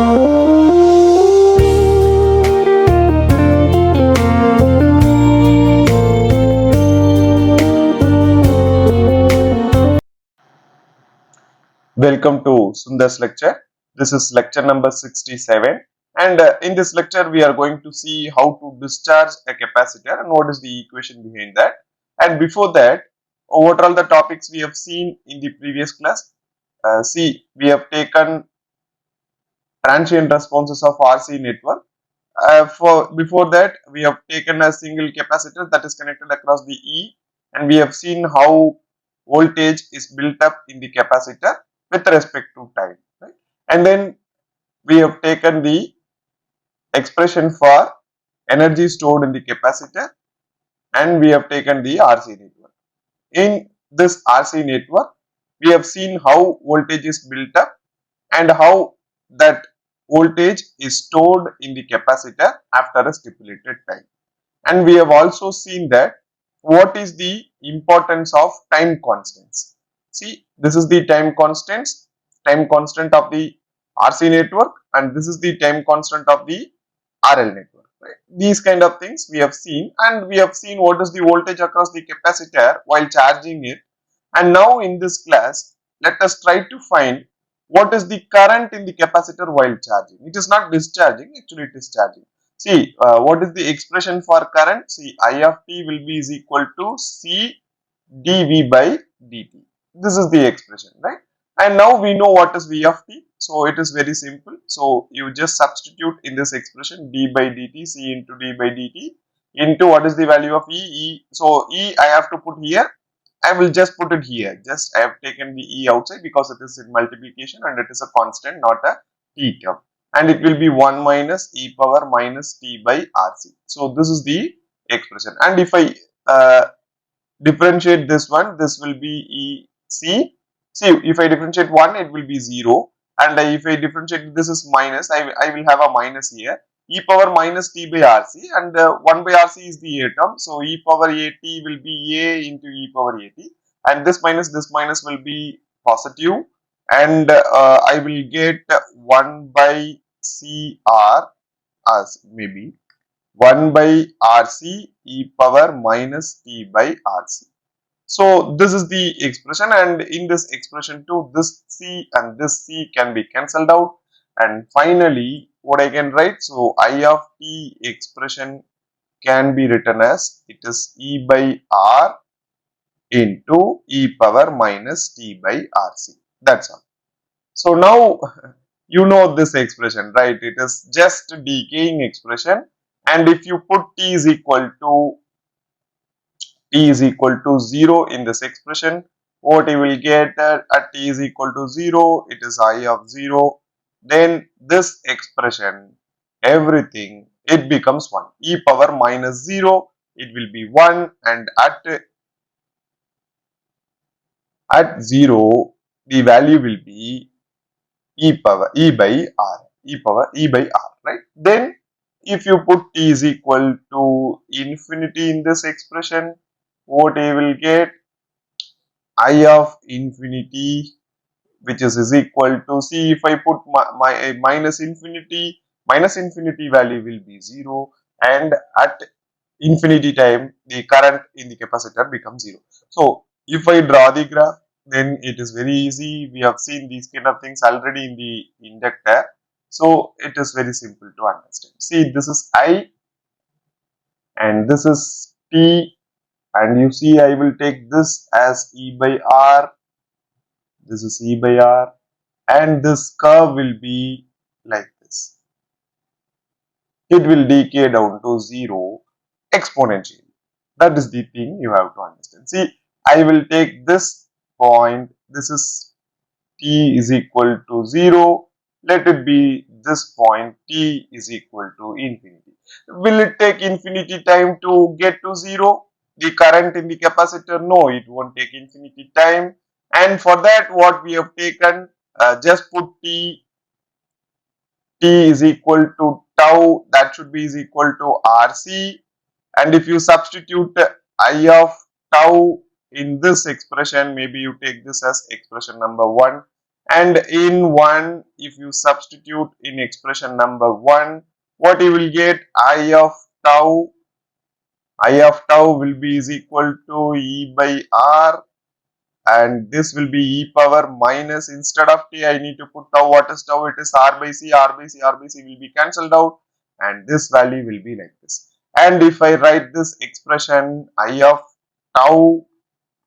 Welcome to Sundar's lecture. This is lecture number 67, and in this lecture we are going to see how to discharge a capacitor and what is the equation behind that. And before that, what are all the topics we have seen in the previous class? See, we have taken transient responses of RC network. For before that, we have taken a single capacitor that is connected across the E, and we have seen how voltage is built up in the capacitor with respect to time, right? And then we have taken the expression for energy stored in the capacitor, and we have taken the RC network. In this RC network, we have seen how voltage is built up and how that voltage is stored in the capacitor after a stipulated time. And we have also seen that what is the importance of time constants. See, this is the time constant of the RC network, and this is the time constant of the RL network. Right? These kind of things we have seen, and we have seen what is the voltage across the capacitor while charging it. And now in this class, let us try to find what is the current in the capacitor while charging. It is not discharging, actually it is charging. See, what is the expression for current? See, I of t will be is equal to C dV by dt. This is the expression, right? And now we know what is V of t. So it is very simple. So you just substitute in this expression d by dt, C into d by dt into what is the value of E. So E I have to put here. I will just put it here. Just I have taken the E outside because it is in multiplication and it is a constant, not a t term. And it will be 1 minus e power minus t by RC. So this is the expression. And if I differentiate this one, this will be E C. See, if I differentiate 1, it will be 0. And if I differentiate this is minus, I will have a minus here. E power minus t by RC, and 1 by RC is the A term. So e power AT will be A into e power AT, and this minus will be positive, and I will get 1 by CR as maybe 1 by RC e power minus t by RC. So this is the expression, and in this expression too, this C and this C can be cancelled out, and finally what I can write, so I of t expression can be written as it is E by R into e power minus t by RC. That's all. So now you know this expression, right? It is just decaying expression, and if you put t is equal to 0 in this expression, what you will get at t is equal to 0, it is I of 0, then this expression, everything, it becomes 1. E power minus 0, it will be 1, and at 0, the value will be e by r, right? Then if you put t is equal to infinity in this expression, what you will get, I of infinity, which is equal to, see, if I put my minus infinity value will be 0, and at infinity time the current in the capacitor becomes 0. So if I draw the graph, then it is very easy. We have seen these kind of things already in the inductor, so it is very simple to understand. See, this is I and this is T, and you see I will take this as E by R, this is E by R, and this curve will be like this. It will decay down to 0 exponentially. That is the thing you have to understand. See, I will take this point, this is t is equal to 0, let it be this point, t is equal to infinity. Will it take infinity time to get to 0? The current in the capacitor? No, it won't take infinity time. And for that, what we have taken, just put t is equal to tau, that should be is equal to RC, and if you substitute I of tau in this expression, maybe you take this as expression number 1, and in 1, if you substitute in expression number 1, what you will get? I of tau will be is equal to E by R, and this will be e power minus, instead of t I need to put tau. What is tau? It is R by C, R by C, R by C will be cancelled out, and this value will be like this. And if I write this expression, I of tau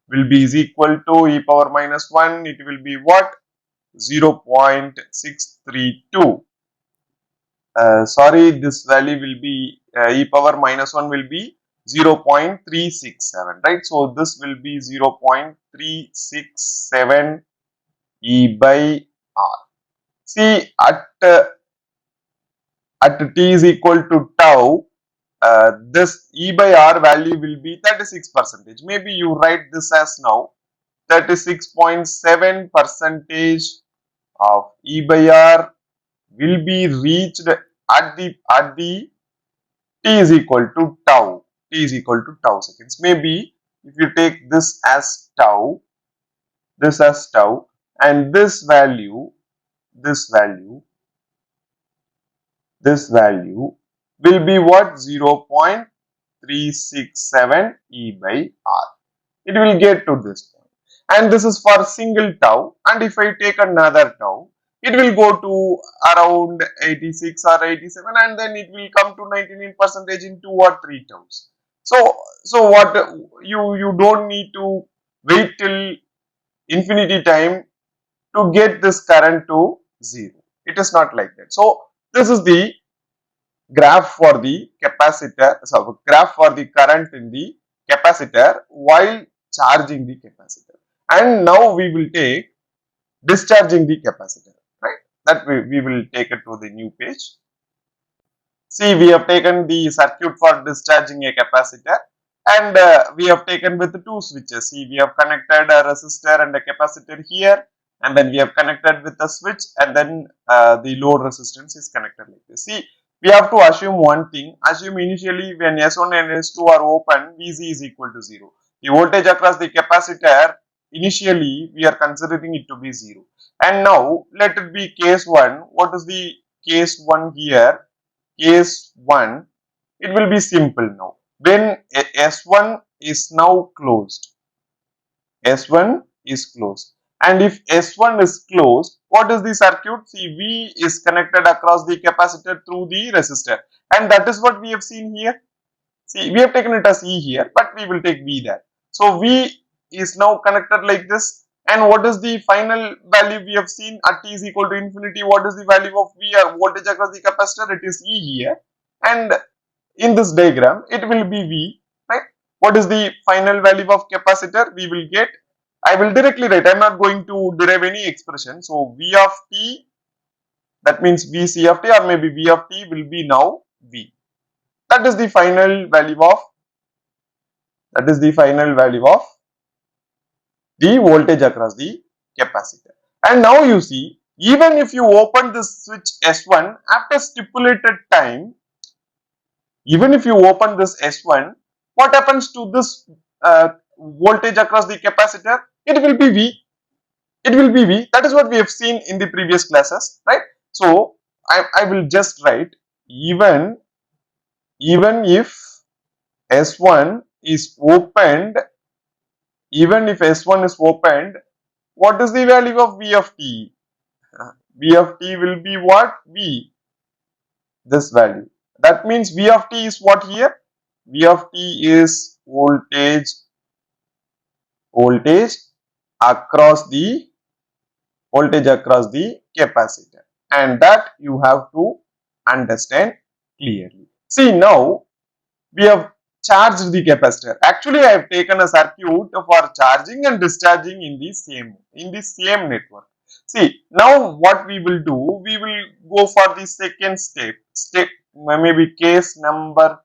will be is equal to e power minus 1, it will be what? 0.632. Sorry, this value will be e power minus 1 will be 0.367, right? So this will be 0.367 E by R. See, at t is equal to tau, this E by R value will be 36 percentage. Maybe you write this as now 36.7 percentage of E by R will be reached at the t is equal to tau. T is equal to tau seconds. Maybe if you take this as tau, and this value will be what? 0.367 E by R. It will get to this point. And this is for single tau, and if I take another tau, it will go to around 86 or 87, and then it will come to 99 percentage in 2 or 3 taus. So what, you don't need to wait till infinity time to get this current to 0. It is not like that. So this is the graph for the capacitor, so graph for the current in the capacitor while charging the capacitor. And now we will take discharging the capacitor, right? That we will take it to the new page. See, we have taken the circuit for discharging a capacitor, and we have taken with 2 switches. See, we have connected a resistor and a capacitor here, and then we have connected with a switch, and then the load resistance is connected like this. See, we have to assume one thing. Assume initially when S1 and S2 are open, Vc is equal to 0. The voltage across the capacitor, initially we are considering it to be 0. And now let it be case 1. What is the case 1 here? Case 1, it will be simple now. When S1 is now closed, S1 is closed, and if S1 is closed, what is the circuit? See, V is connected across the capacitor through the resistor, and that is what we have seen here. See, we have taken it as E here, but we will take V there. So V is now connected like this, and what is the final value we have seen at t is equal to infinity? What is the value of V, voltage across the capacitor? It is E here, and in this diagram it will be V, right? What is the final value of capacitor? We will get, I will directly write, I am not going to derive any expression. So V of t, that means Vc of t, or maybe V of t will be now V. That is the final value of the voltage across the capacitor. And now you see, even if you open this switch S1 after stipulated time, even if you open this S1, what happens to this voltage across the capacitor? It will be V. It will be V. That is what we have seen in the previous classes, right? So I will just write, even if S1 is opened, what is the value of V of t? V of t will be what? V, this value. That means V of t is what here? V of t is voltage across the capacitor, and that you have to understand clearly. See, now we have charged the capacitor. Actually, I have taken a circuit for charging and discharging in the same network. See, now what we will do, we will go for the second step maybe case number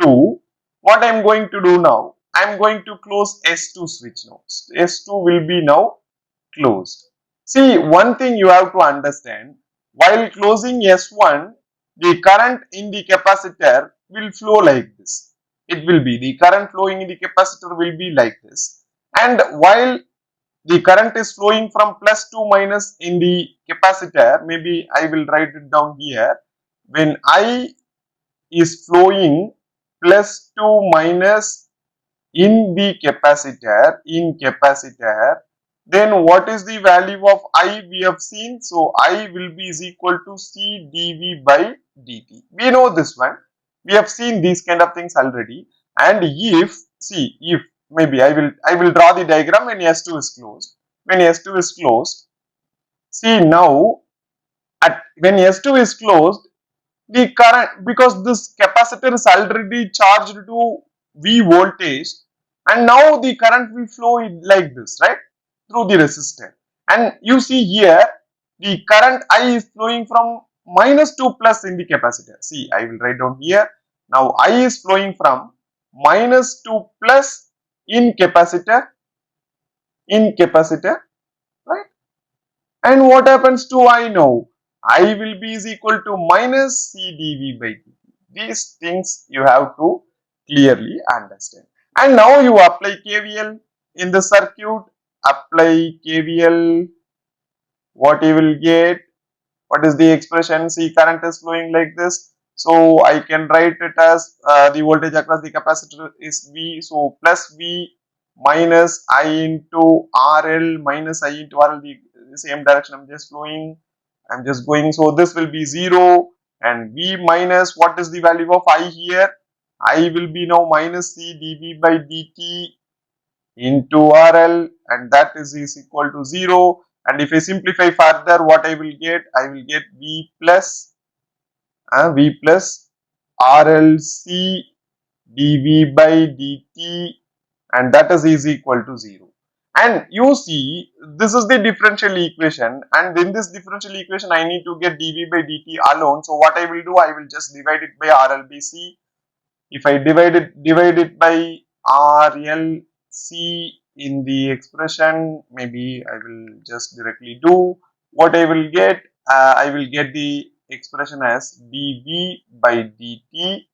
2. What I am going to do now, I am going to close S2 switch now. S2 will be now closed. See, one thing you have to understand, while closing S1, the current in the capacitor will flow like this. It will be, the current flowing in the capacitor will be like this. And while the current is flowing from plus to minus in the capacitor. Maybe I will write it down here. When I is flowing plus to minus in the capacitor, then what is the value of I we have seen? So I will be is equal to C dV by dt. We know this one. We have seen these kind of things already. And if, see, if maybe I will draw the diagram when S2 is closed. When S2 is closed, see now at when S2 is closed, the current, because this capacitor is already charged to V voltage, and now the current will flow like this, right, through the resistor. And you see here the current I is flowing from minus to plus in the capacitor. See, I will write down here. Now I is flowing from minus to plus in capacitor, right? And what happens to I now? I will be is equal to minus C dV by dt. These things you have to clearly understand. And now you apply KVL in the circuit. Apply KVL. What you will get? What is the expression? See, current is flowing like this. So I can write it as the voltage across the capacitor is V. So plus V minus I into RL minus I into RL, the same direction I'm just flowing. I'm just going. So this will be 0, and V minus, what is the value of I here? I will be now minus C dV by dt into RL, and that is equal to 0. And if I simplify further, what I will get? I will get V plus RLC dV by dt, and that is equal to 0. And you see, this is the differential equation, and in this differential equation I need to get dV by dt alone. So what I will do, I will just divide it by RLBC. If I divide it by RLC in the expression, maybe I will just directly do what I will get. I will get the expression as dV by dt,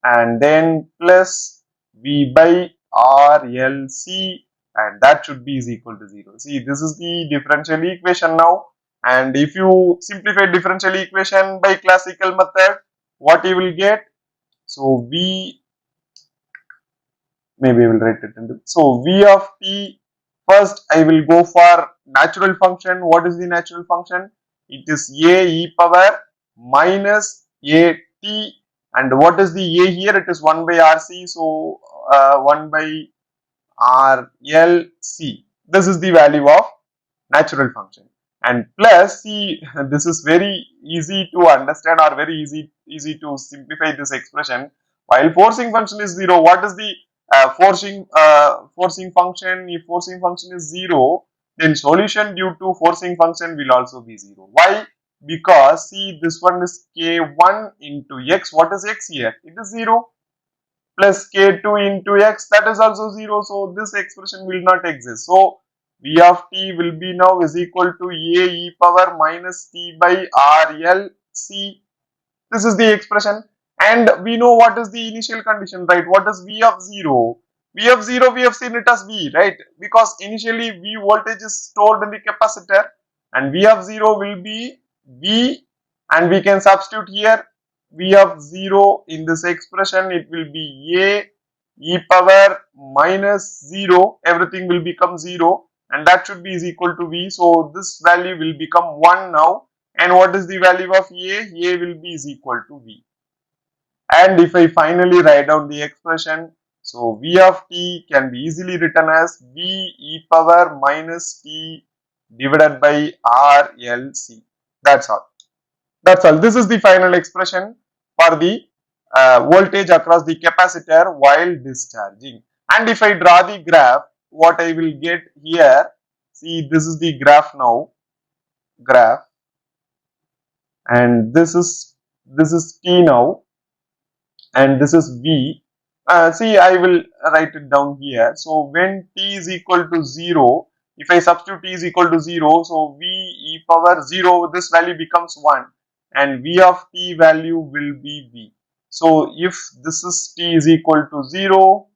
and then plus V by RLC, and that should be is equal to 0. See, this is the differential equation now. And if you simplify differential equation by classical method, what you will get? So V, maybe I will write it into, so V of t, first I will go for natural function. What is the natural function? It is a e power minus a t, and what is the a here? It is 1 by RC, so 1 by RLC. This is the value of natural function. And plus, see, this is very easy to understand, or very easy to simplify this expression. While forcing function is 0, what is the forcing function? If forcing function is 0, then solution due to forcing function will also be 0. Why? Because see, this one is k1 into x. What is x here? It is 0. Plus k2 into x, that is also 0. So this expression will not exist. So V of t will be now is equal to a e power minus t by RLC. This is the expression. And we know what is the initial condition, right? What is V of 0? V of 0, we have seen it as V, right? Because initially V voltage is stored in the capacitor, and V of 0 will be V, and we can substitute here V of 0 in this expression. It will be a e power minus 0. Everything will become 0, and that should be is equal to V. So this value will become 1 now. And what is the value of A? A will be is equal to V. And if I finally write down the expression, so V of t can be easily written as V e power minus t divided by RLC. That's all. That's all. This is the final expression for the voltage across the capacitor while discharging. And if I draw the graph, what I will get here, see, this is the graph now, and this is t now, and this is V. See, I will write it down here. So when t is equal to 0, if I substitute t is equal to 0, so V e power 0, this value becomes 1, and V of t value will be V. So if this is t is equal to 0,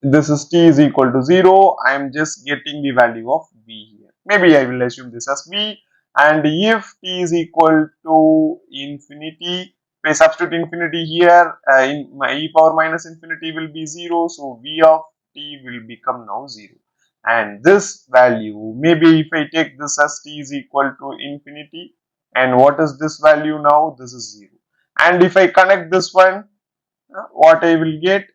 this is t is equal to 0, I am just getting the value of v here. Maybe I will assume this as v, and if t is equal to infinity, if I substitute infinity here, in my e power minus infinity will be 0, so v of t will become now 0. And this value, maybe if I take this as t is equal to infinity, and what is this value now? This is 0. And if I connect this one, what I will get,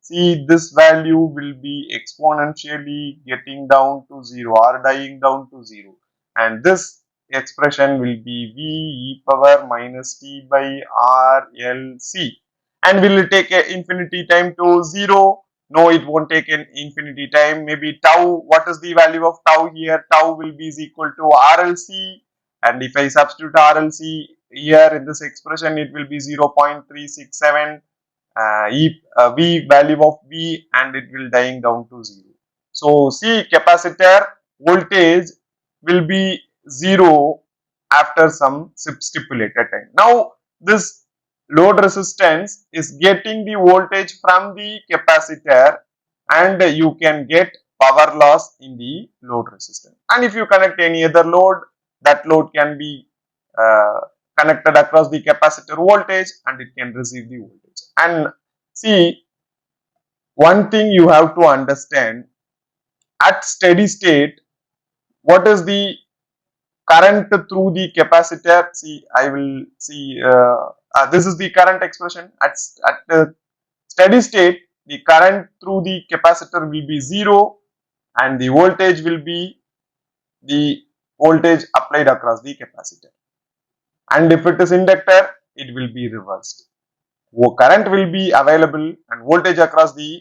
see, this value will be exponentially getting down to 0 or dying down to 0, and this expression will be v e power minus t by r l c. And will it take a infinity time to 0? No, it won't take an infinity time. Maybe tau, what is the value of tau here? Tau will be is equal to RLC, and if I substitute RLC here in this expression, it will be 0.367 v value of v, and it will dying down to 0. So see, capacitor voltage will be 0 after some stipulated time. Now this load resistance is getting the voltage from the capacitor, and you can get power loss in the load resistance. And if you connect any other load, that load can be uh, connected across the capacitor voltage, and it can receive the voltage. And see, one thing you have to understand, at steady state, what is the current through the capacitor? See, I will see, this is the current expression. At steady state, the current through the capacitor will be 0, and the voltage will be the voltage applied across the capacitor. And if it is inductor, it will be reversed. Current will be available and voltage across the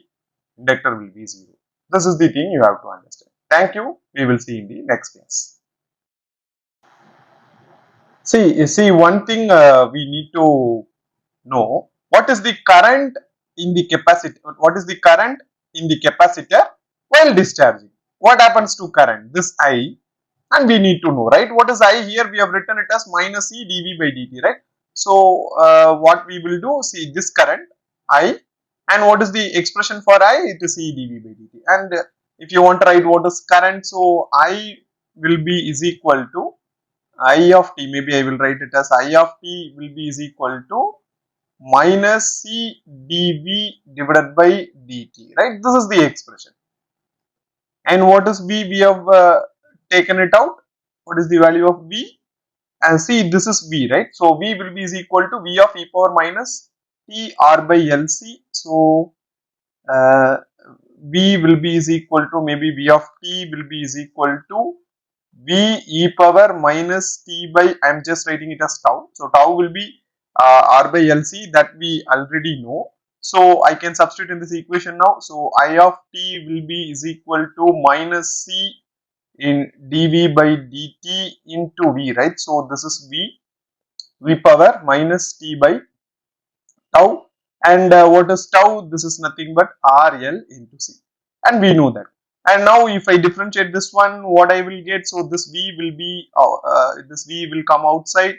inductor will be 0. This is the thing you have to understand. Thank you. We will see in the next class. See, one thing we need to know, what is the current in the capacitor? What is the current in the capacitor while discharging? What happens to current? This I, and we need to know, right? What is I here? We have written it as minus C dV by dt, right? So what we will do, see this current I, and what is the expression for I? It is C dV by dt. And if you want to write what is current, so I will be is equal to I of t. Maybe I will write it as I of t will be is equal to minus C dV divided by dt, right? This is the expression. And what is V? We have taken it out. What is the value of V? And see, this is V, right? So V will be is equal to V of e power minus T R by LC. So uh, V will be is equal to, maybe V of T will be is equal to V e power minus T by, I am just writing it as tau. So tau will be R by LC, that we already know. So I can substitute in this equation now. So I of T will be is equal to minus C in dV by dt into V, right? So this is V power minus T by tau, and what is tau? This is nothing but RL into C, and we know that. And now if I differentiate this one, what I will get? So this V will be, this V will come outside,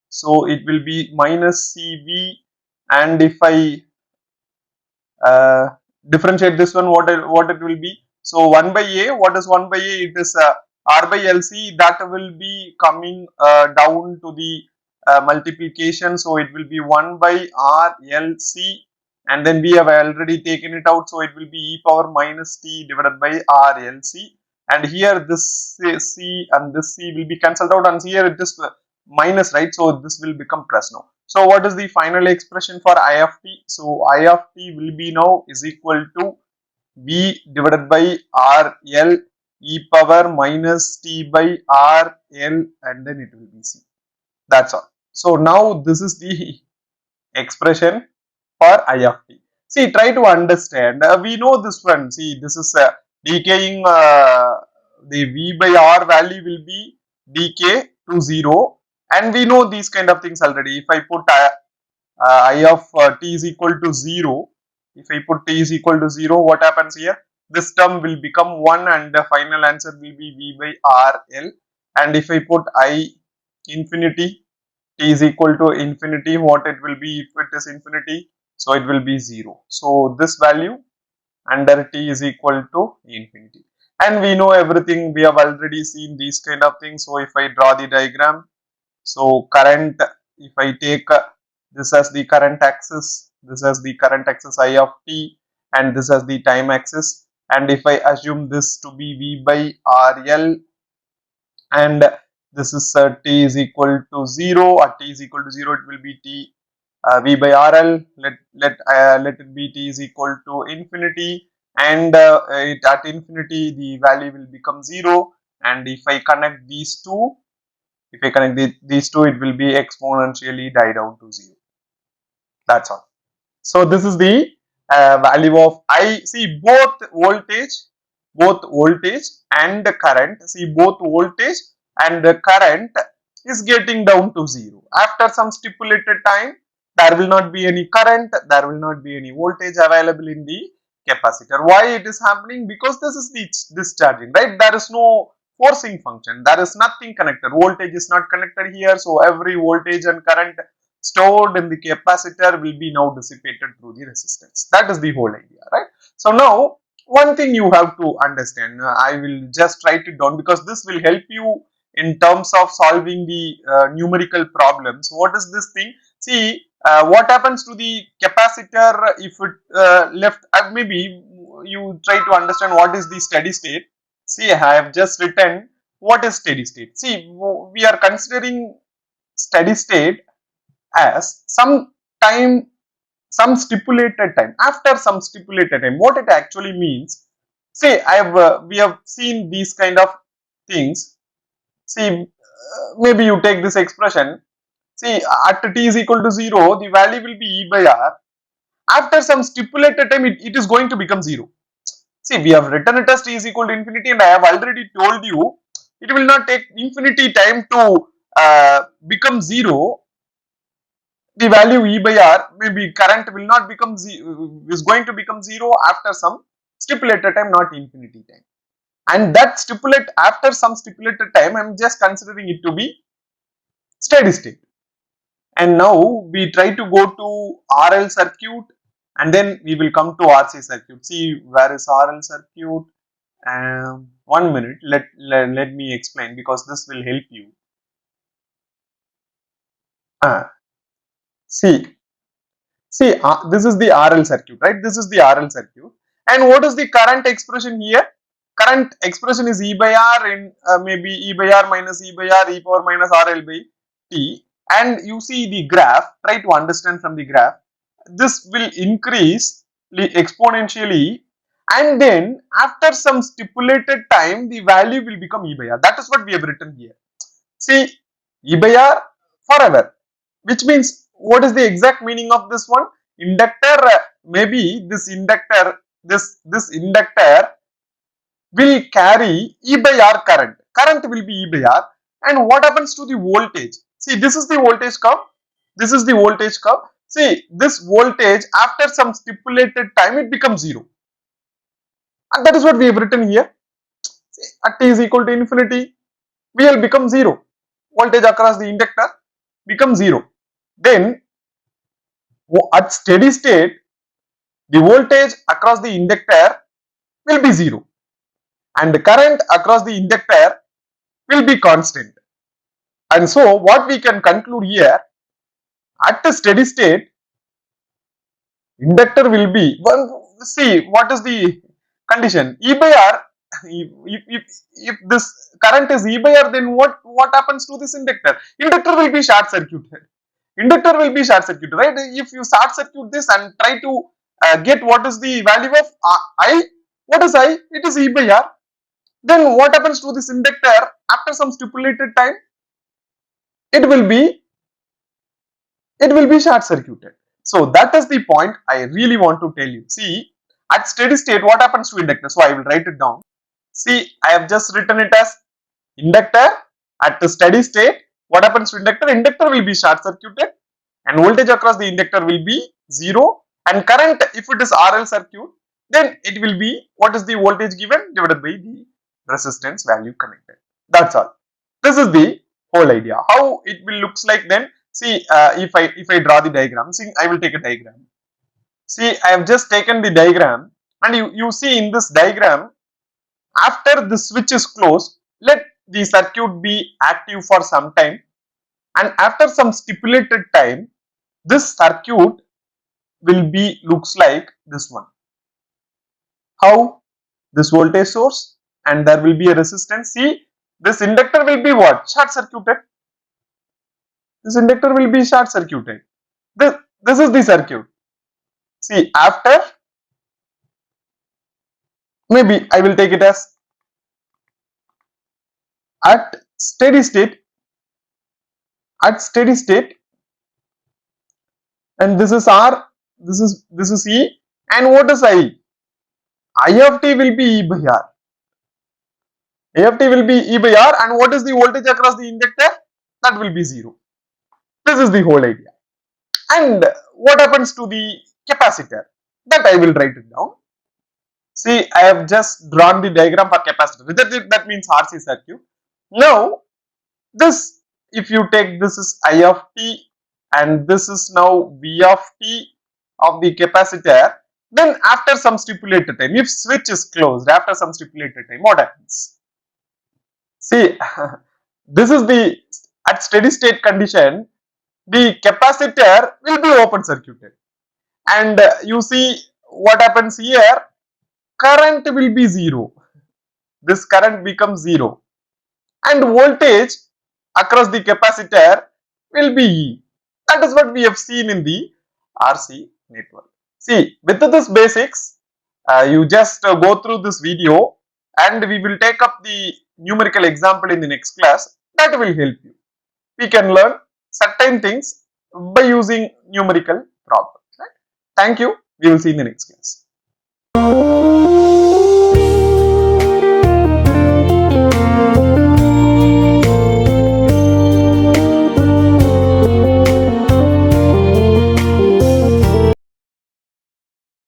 so it will be minus CV. And if I uh, differentiate this one, what it will be? So 1 by A, what is 1 by A? It is R by LC, that will be coming down to the multiplication, so it will be 1 by R LC, and then we have already taken it out, so it will be e power minus T divided by R LC, and here this C and this C will be cancelled out, and here it is minus, right? So this will become plus now. So what is the final expression for I of t? So I of t will be now is equal to V divided by R L e power minus T by R L, and then it will be C. That's all. So now this is the expression for I of t. See, try to understand. We know this one. See, this is decaying. The V by R value will be decay to 0, and we know these kind of things already. If I put I of t is equal to 0, if I put t is equal to 0, what happens here? This term will become 1, and the final answer will be V by R L. And if I put I infinity, t is equal to infinity, what it will be if it is infinity? So it will be 0. So this value under t is equal to infinity. And we know everything, we have already seen these kind of things. So if I draw the diagram, so current, if I take this as the current axis, this as the current axis I of t, and this as the time axis, and if I assume this to be v by rl, and this is t is equal to 0, at t is equal to 0 it will be t v by rl, let it be t is equal to infinity, and at infinity the value will become 0, and if I connect these two, if I connect these two, it will be exponentially die down to 0. That's all. So this is the value of I. See, both voltage and the current. See, both voltage and the current is getting down to 0. After some stipulated time, there will not be any current, there will not be any voltage available in the capacitor. Why it is happening? Because this is the discharging, right? There is no forcing function. There is nothing connected. Voltage is not connected here, so every voltage and current stored in the capacitor will be now dissipated through the resistance. That is the whole idea, right? So now one thing you have to understand, I will just write it down because this will help you in terms of solving the numerical problems. What is this thing? See, what happens to the capacitor if it left, maybe you try to understand what is the steady state. See, I have just written what is steady state. See, we are considering steady state as some time, some stipulated time. After some stipulated time, what it actually means, say I have we have seen these kind of things. See, maybe you take this expression. See, at t is equal to 0, the value will be e by r. After some stipulated time, it is going to become 0. See, we have written it as t is equal to infinity, and I have already told you it will not take infinity time to become 0. The value e by r, maybe current will not become is going to become 0 after some stipulated time, not infinity time. And that stipulate, after some stipulated time, I am just considering it to be steady state. And now we try to go to RL circuit, and then we will come to RC circuit. See, where is RL circuit? 1 minute, let me explain, because this will help you. See, this is the RL circuit, right? This is the RL circuit. And what is the current expression here? Current expression is E by R in maybe E by R minus E by R, e power minus RL by T. And you see the graph, try to understand from the graph. This will increase exponentially, and then after some stipulated time, the value will become E by R. That is what we have written here. See, E by R forever, which means what is the exact meaning of this one? Inductor, maybe this inductor, this inductor will carry E by R current. Current will be E by R, and what happens to the voltage? See, this is the voltage curve. This is the voltage curve. See, this voltage after some stipulated time it becomes 0, and that is what we have written here. See, at t is equal to infinity, VL becomes 0. Voltage across the inductor becomes 0. Then at steady state, the voltage across the inductor will be 0, and the current across the inductor will be constant. And so what we can conclude here, at the steady state, inductor will be, well, see what is the condition, E by R. If this current is E by R, then what happens to this inductor? Inductor will be short circuited. Inductor will be short circuited, right? If you short circuit this and try to get what is the value of I, what is I? It is E by R. Then what happens to this inductor after some stipulated time? It will be short circuited. So that is the point I really want to tell you. See, at steady state, what happens to inductor? So I will write it down. See, I have just written it as inductor at the steady state. What happens to inductor? Inductor will be short circuited, and voltage across the inductor will be 0, and current, if it is RL circuit, then it will be, what is the voltage given, divided by the resistance value connected. That's all. This is the whole idea. How it will looks like then. See, if I draw the diagram, see, I will take a diagram. See, I have just taken the diagram, And you see in this diagram, after the switch is closed, let the circuit be active for some time, and after some stipulated time, this circuit will be looks like this one. How? This voltage source, and there will be a resistance. See, this inductor will be what? Short circuited. This inductor will be short circuited. This is the circuit. See, after, maybe I will take it as at steady state, and this is R, this is E, and what is I? I of t will be E by R. A of t will be E by R, and what is the voltage across the inductor? That will be 0. This is the whole idea. And what happens to the capacitor? That I will write it down. See, I have just drawn the diagram for capacitor. That means RC circuit. Now, this, if you take, this is I of t, and this is now V of t of the capacitor, then after some stipulated time, if switch is closed after some stipulated time, what happens? See, this is the, at steady state condition, the capacitor will be open circuited, and you see what happens here, current will be 0, this current becomes 0, and voltage across the capacitor will be E. That is what we have seen in the RC network. See, with this basics, you just go through this video, and we will take up the numerical example in the next class. That will help you. We can learn certain things by using numerical problems. Right? Thank you. We will see in the next class.